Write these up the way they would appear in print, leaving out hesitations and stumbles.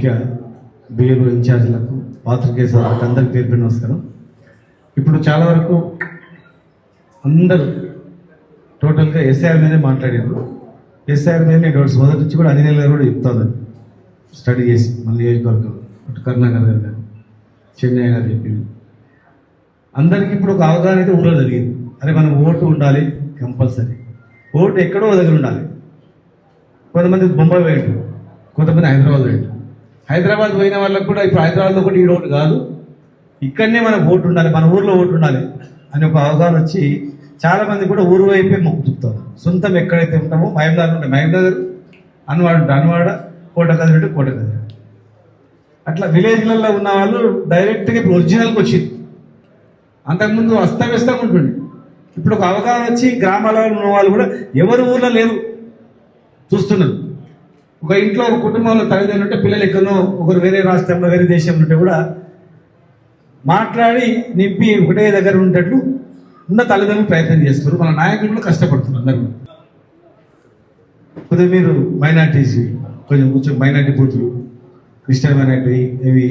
ముఖ్య బిఏలు ఇన్ఛార్జీలకు పాత్రికేయ సోదరులకు అందరికీ పేరు నమస్కారం. ఇప్పుడు చాలా వరకు అందరూ టోటల్గా ఎస్ఐఆర్ మీదే మాట్లాడారు. ఎస్ఐఆర్ మీద నేను మొదటి నుంచి కూడా అనిల్ గారు కూడా చెప్తాను, స్టడీ చేసి మన నియోజకవర్గం అటు కరుణాకర్ గారు కానీ చెన్నై గారు చెప్పింది. అందరికీ ఇప్పుడు ఒక అవగాహన అయితే ఊళ్ళో జరిగింది. అరే మనం ఓటు ఉండాలి కంపల్సరీ, ఓటు ఎక్కడో దగ్గర ఉండాలి. కొంతమంది బొంబాయి పోయింటు, కొంతమంది హైదరాబాద్ పోయింటు. హైదరాబాద్ పోయిన వాళ్ళకు కూడా ఇప్పుడు హైదరాబాద్లో కూడా ఈ ఓటు కాదు, ఇక్కడనే మనకు ఓటు ఉండాలి, మన ఊర్లో ఓటు ఉండాలి అని ఒక అవగాహన వచ్చి చాలామంది కూడా ఊరు వైపే మొక్కు చూపుతారు. సొంతం ఎక్కడైతే ఉంటామో మహబూబ్నగర్ ఉంటే మహబూబ్నగర్, అన్వాడ ఉంటే అన్వాడ, కోటకది ఉంటే కోటకది. అట్లా విలేజ్లలో ఉన్న వాళ్ళు డైరెక్ట్గా ఇప్పుడు ఒరిజినల్కి వచ్చింది. అంతకుముందు అస్తవ్యస్తంగా ఉంటుంది. ఇప్పుడు ఒక అవగాహన వచ్చి గ్రామాలలో ఉన్న వాళ్ళు కూడా ఎవరు ఊర్లో లేరు చూస్తున్నారు. ఒక ఇంట్లో ఒక కుటుంబంలో తల్లిదండ్రులు ఉంటే పిల్లలు ఎక్కడో ఒకరు వేరే రాష్ట్రంలో వేరే దేశంలో ఉంటే కూడా మాట్లాడి నింపి ఒకటే దగ్గర ఉండేటట్లు ఉన్న తల్లిదండ్రులు ప్రయత్నం చేస్తున్నారు. మన నాయకులు కూడా కష్టపడుతున్నారు. అందరూ కొద్దిగా మీరు మైనార్టీస్ కొంచెం మైనార్టీ బూతులు, క్రిస్టియన్ మైనార్టీ, ఇవి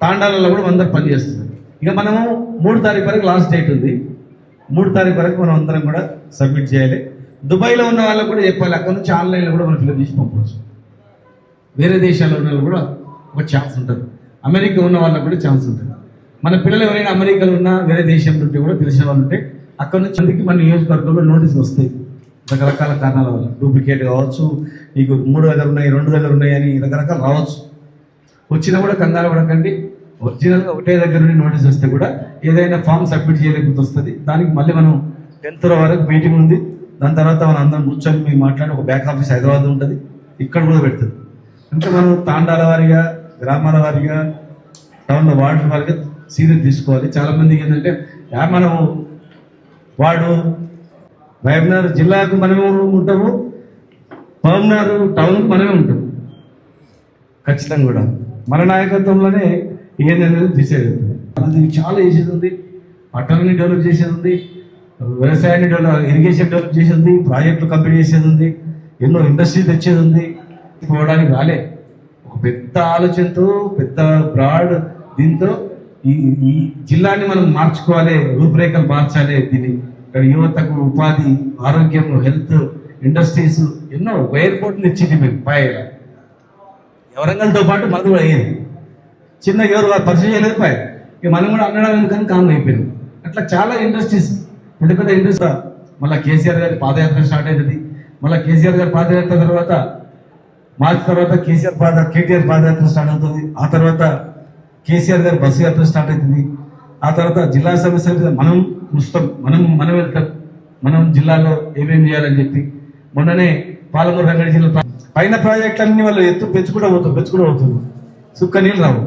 తాండాలలో కూడా అందరు పని చేస్తున్నారు. ఇక మనము 3 తారీఖు వరకు లాస్ట్ డేట్ ఉంది. 3 తారీఖు వరకు మనం అందరం కూడా సబ్మిట్ చేయాలి. దుబాయ్లో ఉన్న వాళ్ళకు కూడా చెప్పాలి, అక్కడ నుంచి ఆన్లైన్లో కూడా మనం ఫిల్అప్ చేసి పంపవచ్చు. వేరే దేశాల్లో ఉన్న వాళ్ళు కూడా ఒక ఛాన్స్ ఉంటుంది. అమెరికా ఉన్న వాళ్ళకు కూడా ఛాన్స్ ఉంటుంది. మన పిల్లలు ఎవరైనా అమెరికాలో ఉన్నా వేరే దేశంలో ఉంటే కూడా తెలిసిన వాళ్ళు ఉంటే అక్కడ నుంచి అందుకే మన నియోజకవర్గంలో నోటీసులు వస్తాయి. రకరకాల కారణాల వల్ల డూప్లికేట్ కావచ్చు, నీకు 3 దగ్గర ఉన్నాయి 2 దగ్గర ఉన్నాయి అని రకరకాలు రావచ్చు. వచ్చినా కూడా కంగారు పడకండి. ఒరిజినల్గా ఒకటే దగ్గర నుండి నోటీస్ వస్తే కూడా ఏదైనా ఫామ్ సబ్మిట్ చేయలేకపోతే వస్తుంది. దానికి మళ్ళీ మనం 10th వరకు మీటింగ్ ఉంది. దాని తర్వాత మనం అందరం కూర్చొని మేము మాట్లాడి ఒక బ్యాక్ ఆఫీస్ హైదరాబాద్ ఉంటుంది, ఇక్కడ కూడా పెడుతుంది. అంటే మనం తాండాల వారిగా, గ్రామాల వారిగా, టౌన్లో వార్డుల వారిగా సీరియస్ తీసుకోవాలి. చాలామందికి ఏంటంటే మనము వాడు మహబూబ్నగర్ జిల్లాకు మనమే ఉంటాము, మహబూబ్నగర్ టౌన్కి మనమే ఉంటాము. ఖచ్చితంగా కూడా మన నాయకత్వంలోనే ఏంటనేది డిసైడ్ అవుతుంది. అది చాలా చేసేది ఉంది, పట్టణాన్ని డెవలప్ చేసేది ఉంది, వ్యవసాయాన్ని ఇరిగేషన్ డెవలప్ చేసేది ఉంది, ప్రాజెక్టులు కంప్లీట్ చేసేది ఉంది, ఎన్నో ఇండస్ట్రీ తెచ్చేది ఉంది. పోవడానికి రాలే, ఒక పెద్ద ఆలోచనతో పెద్ద బ్రాడ్ దీంతో ఈ జిల్లాని మనం మార్చుకోవాలి, రూపురేఖలు మార్చాలి. దీన్ని ఇక్కడ యువతకు ఉపాధి, ఆరోగ్యం, హెల్త్, ఇండస్ట్రీస్ ఎన్నో ఎయిర్పోర్ట్లు తెచ్చింది మేము పాయగా. వరంగల్తో పాటు మనది కూడా అయ్యేది. చిన్న ఎవరు పరిచయం చేయలేదు పాయ, ఇక మనం కూడా అనడం ఎందుకని కామన్ అయిపోయింది. అట్లా చాలా ఇండస్ట్రీస్, పెద్ద పెద్ద ఇండస్ట్రీ. మళ్ళీ కేసీఆర్ గారి పాదయాత్ర స్టార్ట్ అవుతుంది. మళ్ళీ కేసీఆర్ గారి పాదయాత్ర తర్వాత మార్చి తర్వాత కేటీఆర్ పాదయాత్ర స్టార్ట్ అవుతుంది. ఆ తర్వాత కేసీఆర్ గారి బస్సు యాత్ర స్టార్ట్ అవుతుంది. ఆ తర్వాత జిల్లా సమస్యలు మనం చూస్తాం, మనం వెళ్తాం, మనం జిల్లాలో ఏమేమి చేయాలని చెప్పి. మొన్ననే పాలమూరు రంగారెడ్డి జిల్లా పైన ప్రాజెక్టులన్నీ వాళ్ళు పెంచుకుంటూ అవుతుంది, సుక్క నీళ్ళు రావు.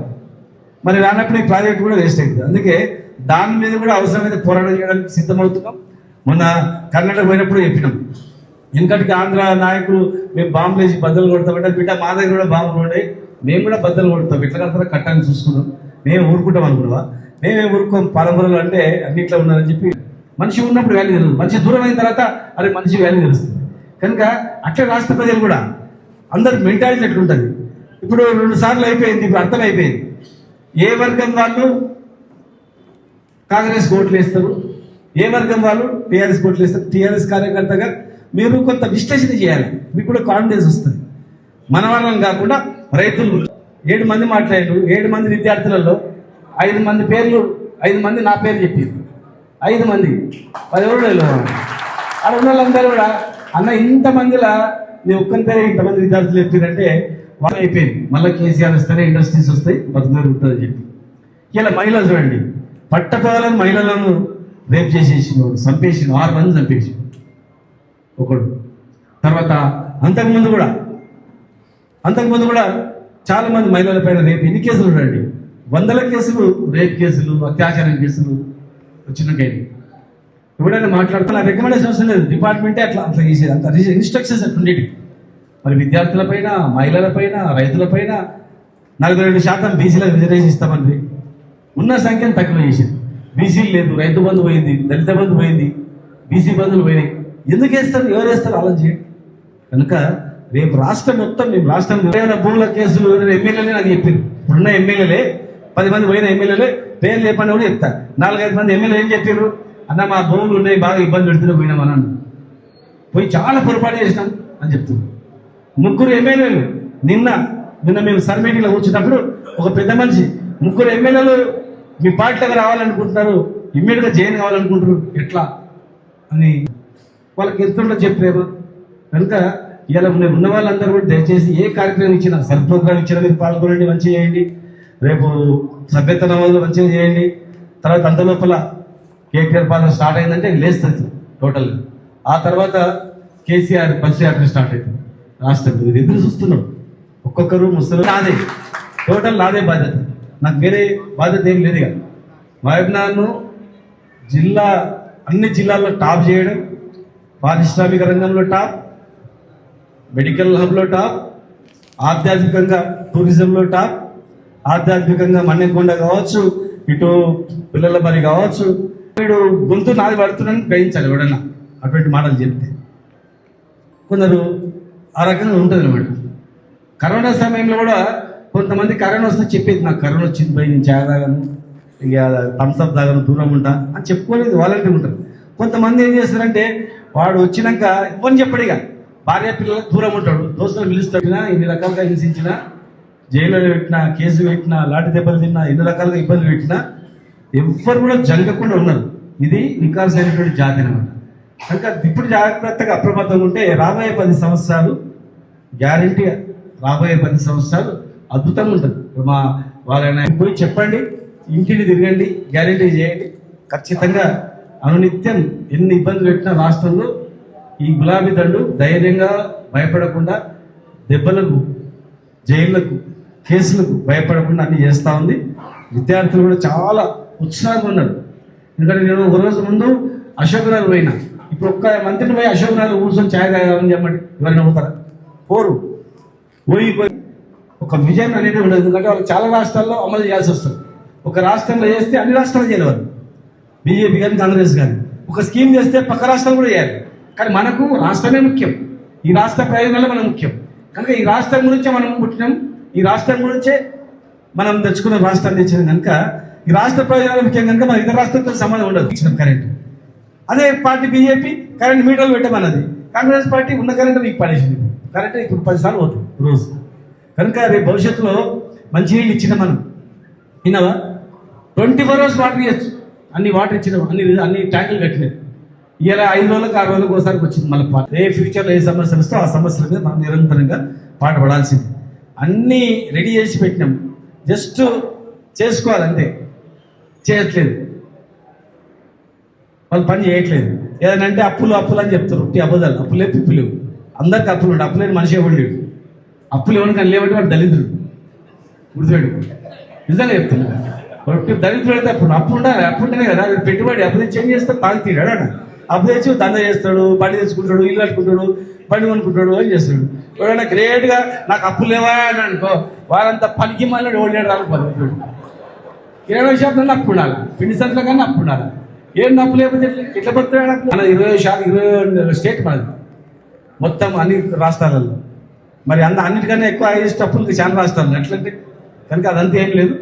మరి రానప్పుడు ఈ ప్రాజెక్టు కూడా వేస్ట్ అవుతుంది. అందుకే దాని మీద కూడా అవసరమైతే పోరాటం చేయడానికి సిద్ధమవుతున్నాం. మొన్న కర్ణాటక పోయినప్పుడు చెప్పినాం, ఎందుకంటే ఆంధ్ర నాయకులు మేము బాంబులు వేసి బద్దలు కొడతామంటే, బిడ్డ మా దగ్గర కూడా బాంబులు ఉన్నాయి, మేము కూడా బద్దలు కొడతాం, ఎట్లా కడతారో కట్టాలని చూసుకున్నాం. మేము ఊరుకుంటాం అనుకున్నావా? మేమే ఊరుకోం, పాలమూరులు అంటే అన్నిట్లో ఉన్నారని చెప్పి. మనిషి ఉన్నప్పుడు వాల్యూ తెలుస్తుంది, మనిషి దూరం అయిన తర్వాత అదే మనిషి వాల్యూ తెలుస్తుంది. కనుక అట్లా రాష్ట్ర ప్రజలు కూడా అందరి మెంటాలిటీ ఎట్లుంటుంది. ఇప్పుడు 2 సార్లు అయిపోయింది, ఇప్పుడు అర్థమైపోయింది. ఏ వర్గం వాళ్ళు కాంగ్రెస్ ఓట్లు వేస్తారు, ఏ వర్గం వాళ్ళు టీఆర్ఎస్ ఓట్లు వేస్తారు. టీఆర్ఎస్ కార్యకర్తగా మీరు కొంత విశ్లేషణ చేయాలి, మీకు కూడా కాన్ఫిడెన్స్ వస్తుంది. మన వాళ్ళని కాకుండా రైతులు 7 మంది మాట్లాడారు. 7 మంది విద్యార్థులలో 5 మంది పేర్లు, 5 మంది నా పేరు చెప్పింది. 5 మంది 10 ఎవరు అలా ఉన్న వాళ్ళందరూ కూడా అన్న ఇంతమందిలా నీ ఒక్కరి పేరే ఇంతమంది విద్యార్థులు చెప్పారంటే వాళ్ళు అయిపోయింది. మళ్ళీ కేసీఆర్ వస్తేనే ఇండస్ట్రీస్ వస్తాయి, బతుకుదేరు ఉంటుందని చెప్పి. ఇలా మహిళలు చూడండి, పట్టపగలని మహిళలను రేప్ చేసేసిన, చంపేసిన, 6 మంది చంపేసి ఒకడు. తర్వాత అంతకుముందు కూడా చాలా మంది మహిళల పైన రేపు ఎన్ని కేసులు చూడండి, 100ల కేసులు, రేప్ కేసులు, అత్యాచారం కేసులు వచ్చినకైంది. ఎప్పుడైనా మాట్లాడుతున్నా రికమెండేషన్ అవసరం లేదు, డిపార్ట్మెంటే అట్లా చేసేది, అంత ఇన్స్ట్రక్షన్స్ అట్లుండేవి. మరి విద్యార్థులపైన, మహిళలపైన, రైతులపైన 42% బీసీలకు రిజర్వేషన్ ఇస్తామండి. ఉన్న సంఖ్యను తక్కువ చేసింది. బీసీలు లేదు, రైతు బంధు పోయింది, దళిత బంధు పోయింది, బీసీ బంధువులు పోయినాయి. ఎందుకు వేస్తారు, ఎవరు వేస్తారు ఆలోచన చేయండి. కనుక రేపు రాష్ట్రం మొత్తం మేము రాష్ట్రం భూముల కేసులు ఎమ్మెల్యేలే నాకు చెప్పింది. ఇప్పుడున్న ఎమ్మెల్యేలే 10 మంది పోయిన ఎమ్మెల్యేలే పేర్లు చెప్పని కూడా చెప్తా. 4-5 మంది ఎమ్మెల్యేలు ఏం చెప్పారు, అన్న మా భూములు ఉన్నాయి బాగా ఇబ్బంది పెడుతున్నా పోయినాం అన్నాను. పోయి చాలా పొరపాటు చేసినాం అని చెప్తున్నాం. 3 ఎమ్మెల్యేలు నిన్న మేము సర్ మీటింగ్లో కూర్చున్నప్పుడు ఒక పెద్ద మనిషి 3 ఎమ్మెల్యేలు మీ పార్టీలోకి రావాలనుకుంటున్నారు, ఇమ్మీడియట్గా జైన్ కావాలనుకుంటారు ఎట్లా అని వాళ్ళకి ఎంతో చెప్పారు. కనుక ఇలా ఉన్న వాళ్ళందరూ కూడా దయచేసి ఏ కార్యక్రమం ఇచ్చినా, సెల్ ప్రోగ్రామ్ ఇచ్చినా మీరు పాల్గొనండి, మంచిగా చేయండి. రేపు సభ్యత నమోదు మంచిగా చేయండి. తర్వాత అంత లోపల కేటీఆర్ పాలన స్టార్ట్ అయిందంటే లేస్తుంది టోటల్. ఆ తర్వాత కేసీఆర్ బస్ యాత్ర స్టార్ట్ అవుతుంది రాష్ట్రం. ఇది ఎదురు చూస్తున్నాం. ఒక్కొక్కరు ముసలి నాదే, టోటల్ నాదే బాధ్యత, నాకు వేరే బాధ్యత ఏం లేదు. ఇక మహబూబ్నగర్ను అన్ని జిల్లాల్లో టాప్ చేయడం, పారిశ్రామిక రంగంలో టాప్, మెడికల్ హబ్లో టాప్, ఆధ్యాత్మికంగా టూరిజంలో టాప్, ఆధ్యాత్మికంగా మన్నెకొండ కావచ్చు, ఇటు పిల్లల బరి కావచ్చు. వీడు గొంతు నాది పడుతున్నాను గ్రహించాలి ఎవడన్నా అటువంటి మాటలు చెప్తే. కొందరు ఆ రకంగా ఉంటుంది అనమాట. కరోనా సమయంలో కూడా కొంతమంది కరోనా వస్తే చెప్పేది, నాకు కరోనా వచ్చింది పోయి నేను చాయ్ తాగాను, ఇక థమ్స్అప్ తాగాను, దూరం ఉంటా అని చెప్పుకోలేదు, వాలంటీర్ ఉంటారు. కొంతమంది ఏం చేస్తారంటే వాడు వచ్చినాక ఇవ్వని చెప్పడు, ఇక భార్య పిల్లలకు దూరం ఉంటాడు, దోస్తులు పిలుస్తాడు. ఇన్ని రకాలుగా హింసించినా, జైల్లో పెట్టినా, కేసు పెట్టినా, లాఠీ దెబ్బలు తిన్నా, ఎన్ని రకాలుగా ఇబ్బందులు పెట్టినా ఎవ్వరు కూడా జంగకుండా ఉన్నారు. ఇది నికాల్సైనటువంటి జాతి అనమాట. కనుక ఇప్పుడు జాగ్రత్తగా అప్రమత్తంగా ఉంటే రాబోయే 10 సంవత్సరాలు గ్యారంటీ, రాబోయే 10 సంవత్సరాలు అద్భుతంగా ఉంటుంది. మా వాళ్ళైనా పోయి చెప్పండి, ఇంటిని తిరగండి, గ్యారంటీ చేయండి. ఖచ్చితంగా అనునిత్యం ఎన్ని ఇబ్బందులు పెట్టినా రాష్ట్రంలో ఈ గులాబీ దండు ధైర్యంగా భయపడకుండా, దెబ్బలకు, జైళ్లకు, కేసులకు భయపడకుండా అన్ని చేస్తూ ఉంది. విద్యార్థులు కూడా చాలా ఉత్సాహంగా ఉన్నారు. ఎందుకంటే నేను ఒక రోజు ముందు అశోక్ నగర్ పోయినా, ఇప్పుడు ఒక్క మంత్రిని పోయి అశోక్ నగర్ కూర్చొని ఛాయ్ తాగాలని చెప్పండి, ఎవరైనా అవుతారా? పోరు. పోయి ఒక విజయం అనేది ఉండదు. ఎందుకంటే వాళ్ళు చాలా రాష్ట్రాల్లో అమలు చేయాల్సి వస్తుంది. ఒక రాష్ట్రంలో చేస్తే అన్ని రాష్ట్రాలు చేయలేవారు, బీజేపీ కానీ కాంగ్రెస్ కానీ. ఒక స్కీమ్ చేస్తే పక్క రాష్ట్రాలు కూడా చేయాలి. కానీ మనకు రాష్ట్రమే ముఖ్యం, ఈ రాష్ట్ర ప్రయోజనాలు మనకు ముఖ్యం. కనుక ఈ రాష్ట్రం గురించే మనం పుట్టినాం, ఈ రాష్ట్రం గురించే మనం తెచ్చుకున్న రాష్ట్రాన్ని తెచ్చినాం. కనుక ఈ రాష్ట్ర ప్రయోజనాలు ముఖ్యం. కనుక మన ఇతర రాష్ట్రాలతో సంబంధం ఉండదు. ఇచ్చిన కరెంట్ అదే పార్టీ బీజేపీ కరెంట్ మీటర్లు పెట్టమన్నది, కాంగ్రెస్ పార్టీ ఉన్న కరెంట్ మీకు పడేసింది. కరెంట్ ఇప్పుడు 10 సార్లు పోతుంది రోజు. కనుక రేపు భవిష్యత్తులో మంచి నీళ్ళు ఇచ్చిన మనం విన్నావా, 24 hours వాటర్ ఇవ్వచ్చు. అన్ని వాటర్ ఇచ్చినాం, అన్ని ట్యాంకులు కట్టినాయి. ఇలా 5 రోజులకు 6 రోజులకు ఒకసారికి వచ్చింది. మళ్ళీ ఏ ఫ్యూచర్లో ఏ సమస్యలు వస్తే ఆ సమస్యల మీద మనం నిరంతరంగా పాటుపడాల్సింది. అన్నీ రెడీ చేసి పెట్టినాం, జస్ట్ చేసుకోవాలంతే. చేయట్లేదు, వాళ్ళు పని చేయట్లేదు. ఏదనంటే అప్పులు అని చెప్తారు, అబద్ధాలు. అప్పులే పిప్పులు, అందరికి అప్పులు ఉంటాయి. అప్పులేని మనిషి ఎవరు లేడు. అప్పులు ఎవరికని లేవంటే వాడు దళితుడు, గుర్తుపెట్టు. నిజంగా చెప్తున్నా, దళితుడు అయితే అప్పు ఉండాలి. అప్పు ఉంటేనే కదా పెట్టుబడి. అప్పు తెచ్చి ఏం చేస్తే తాగుతీడాడు అన్న. అప్పు తెచ్చి దంద చేస్తాడు, బండి తెచ్చుకుంటాడు, ఇల్లు కట్టుకుంటాడు, బండి కొనుక్కుంటాడు, అని చేస్తాడు. ఎవరైనా గ్రేట్గా నాకు అప్పు లేవా అని అనుకో, వాళ్ళంతా పనికి మళ్ళీ ఓడినాడు రాకపోతే. కిరాణా షాప్లో అప్పు ఉండాలి, పిండి సంచుల కన్నా అప్పు ఉండాలి. ఏం అప్పు లేకపోతే ఎట్లా పడుతున్నాడు? మన 20 స్టేట్ మనది మొత్తం అన్ని రాష్ట్రాలలో. మరి అన్నిటికన్నా ఎక్కువ హైయెస్ట్ అప్పులకి చాలా రాష్ట్రాలు ఎట్లంటే. కనుక అదంతా ఏం లేదు.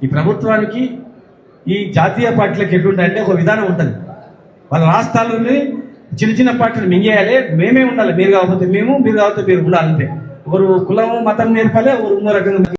ఈ ప్రభుత్వానికి ఈ జాతీయ పార్టీలకు ఎట్లుంటాయంటే ఒక విధానం ఉంటుంది. వాళ్ళ రాష్ట్రాలని చిన్న పార్టీలు మింగేయాలి, మేమే ఉండాలి. మీరు కాకపోతే మేము, మీరు కాకపోతే మీరు ఉండాలంటే. ఒకరు కులము మతం నేర్పాలి, ఒకరు ఇంకో రకంగా